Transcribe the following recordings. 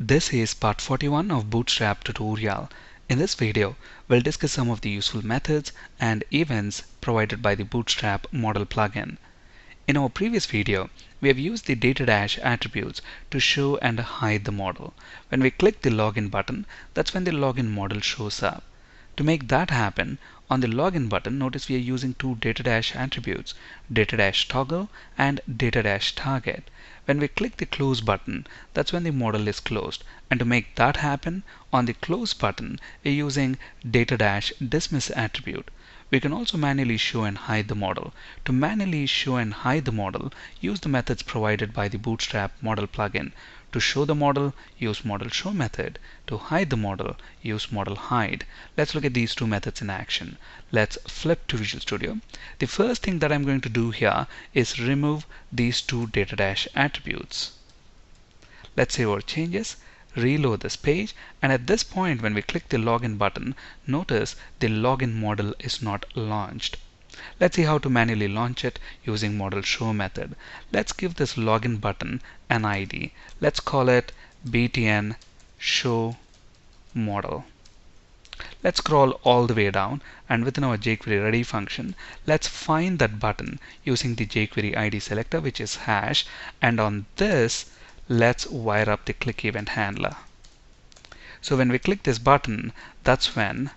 This is part 41 of Bootstrap tutorial. In this video, we'll discuss some of the useful methods and events provided by the Bootstrap modal plugin. In our previous video, we have used the data dash attributes to show and hide the model. When we click the login button, that's when the login model shows up. To make that happen, on the login button, notice we are using two data dash attributes, data dash toggle and data dash target. When we click the close button, that's when the model is closed. And to make that happen, on the close button, we're using data dash dismiss attribute. We can also manually show and hide the model. To manually show and hide the model, use the methods provided by the Bootstrap modal plugin. To show the model, use modal show method. To hide the model, use modal hide. Let's look at these two methods in action. Let's flip to Visual Studio. The first thing that I'm going to do here is remove these two data dash attributes. Let's save our changes, reload this page, and at this point when we click the login button, notice the login model is not launched. Let's see how to manually launch it using modal show method. Let's give this login button an ID. Let's call it btn show model. Let's scroll all the way down, and within our jQuery ready function, let's find that button using the jQuery ID selector, which is hash, and on this let's wire up the click event handler. So when we click this button, that's when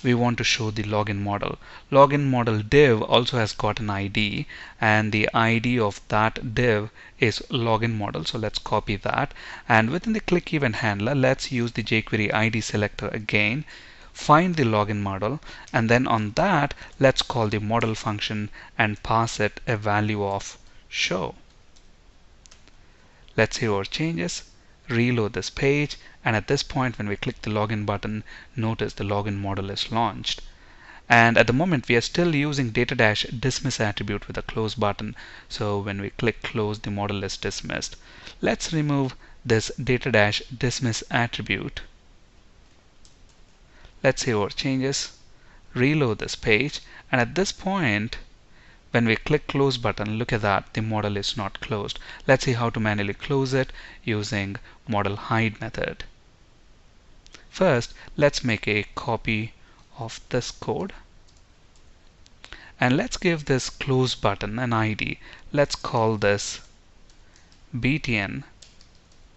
we want to show the login model. Login model div also has got an ID, and the ID of that div is login model. So let's copy that, and within the click event handler, let's use the jQuery ID selector again, find the login model, and then on that let's call the model function and pass it a value of show. Let's save our changes, reload this page, and at this point when we click the login button, notice the login model is launched. And at the moment we are still using data dash dismiss attribute with a close button, so when we click close, the model is dismissed. Let's remove this data dash dismiss attribute. Let's save our changes, reload this page, and at this point when we click close button, look at that, the model is not closed. Let's see how to manually close it using modal hide method. First, let's make a copy of this code, and let's give this close button an ID. Let's call this btn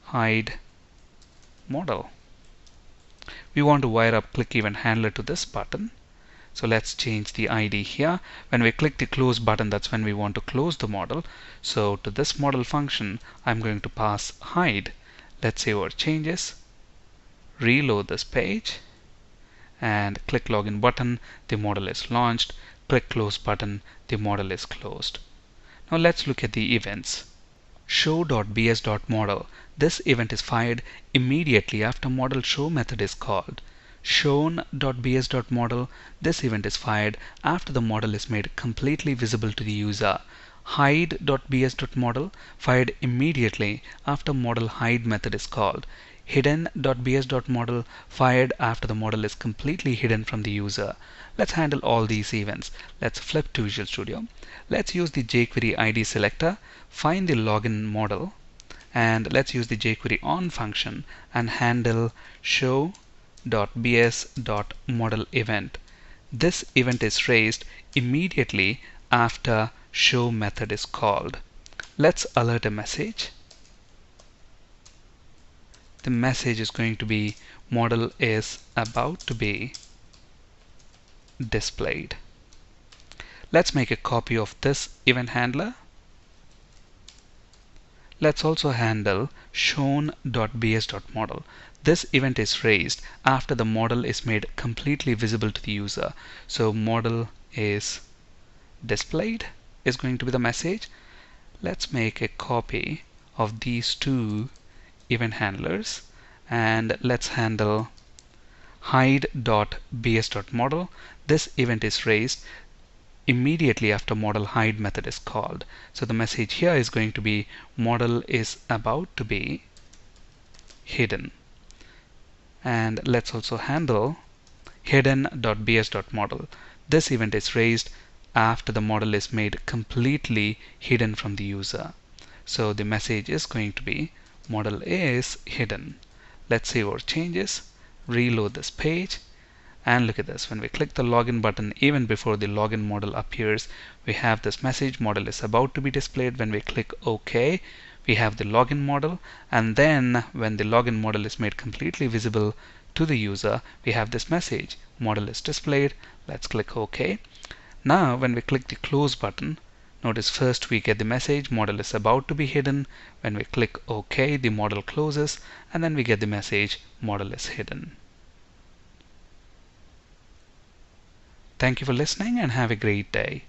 hide model. We want to wire up click event handler to this button. So let's change the ID here. When we click the close button, that's when we want to close the model. So to this model function, I'm going to pass hide. Let's save our changes, reload this page, and click login button, the model is launched. Click close button, the model is closed. Now let's look at the events. Show.bs.model. This event is fired immediately after modal show method is called. Shown.bs.model. This event is fired after the model is made completely visible to the user. Hide.bs.model fired immediately after modal hide method is called. Hidden.bs.model fired after the model is completely hidden from the user. Let's handle all these events. Let's flip to Visual Studio. Let's use the jQuery ID selector, find the login model, and let's use the jQuery on function and handle show.bs.model event. This event is raised immediately after show method is called. Let's alert a message. The message is going to be model is about to be displayed. Let's make a copy of this event handler. Let's also handle shown.bs.model. This event is raised after the model is made completely visible to the user. So model is displayed is going to be the message. Let's make a copy of these two event handlers, and let's handle hide.bs.model. This event is raised immediately after modal hide method is called. So the message here is going to be model is about to be hidden. And let's also handle hidden.bs.model. This event is raised after the model is made completely hidden from the user. So the message is going to be model is hidden. Let's save our changes, reload this page, and look at this. When we click the login button, even before the login modal appears, we have this message modal is about to be displayed. When we click OK, we have the login modal, and then when the login modal is made completely visible to the user, we have this message modal is displayed. Let's click OK. Now when we click the close button, notice first we get the message modal is about to be hidden. When we click OK, the modal closes, and then we get the message modal is hidden. Thank you for listening and have a great day.